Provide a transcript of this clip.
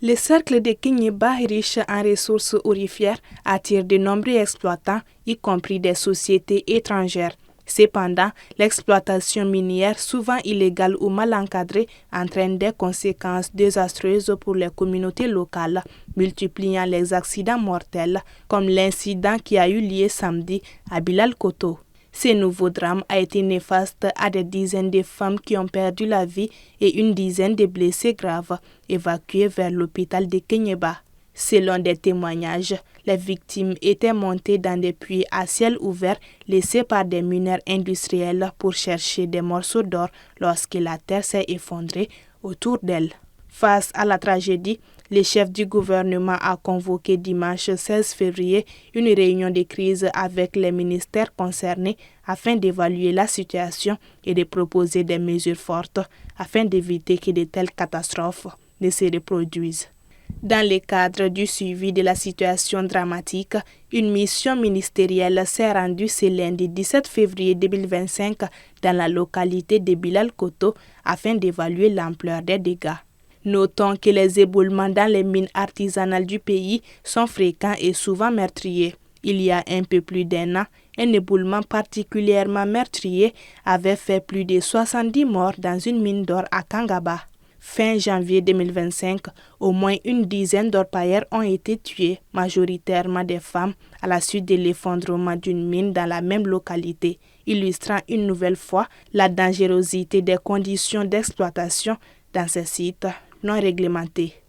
Le cercle de Kéniéba, riche en ressources aurifères, attire de nombreux exploitants, y compris des sociétés étrangères. Cependant, l'exploitation minière, souvent illégale ou mal encadrée, entraîne des conséquences désastreuses pour les communautés locales, multipliant les accidents mortels, comme l'incident qui a eu lieu samedi à Bilal Koto. Ce nouveau drame a été néfaste à des dizaines de femmes qui ont perdu la vie et une dizaine de blessés graves, évacués vers l'hôpital de Kéniéba. Selon des témoignages, les victimes étaient montées dans des puits à ciel ouvert laissés par des mineurs industriels pour chercher des morceaux d'or lorsque la terre s'est effondrée autour d'elles. Face à la tragédie, le chef du gouvernement a convoqué dimanche 16 février une réunion de crise avec les ministères concernés afin d'évaluer la situation et de proposer des mesures fortes afin d'éviter que de telles catastrophes ne se reproduisent. Dans le cadre du suivi de la situation dramatique, une mission ministérielle s'est rendue ce lundi 17 février 2025 dans la localité de Bilal Koto afin d'évaluer l'ampleur des dégâts. Notons que les éboulements dans les mines artisanales du pays sont fréquents et souvent meurtriers. Il y a un peu plus d'un an, un éboulement particulièrement meurtrier avait fait plus de 70 morts dans une mine d'or à Kangaba. Fin janvier 2025, au moins une dizaine d'orpailleurs ont été tués, majoritairement des femmes, à la suite de l'effondrement d'une mine dans la même localité, illustrant une nouvelle fois la dangerosité des conditions d'exploitation dans ces sites non réglementés.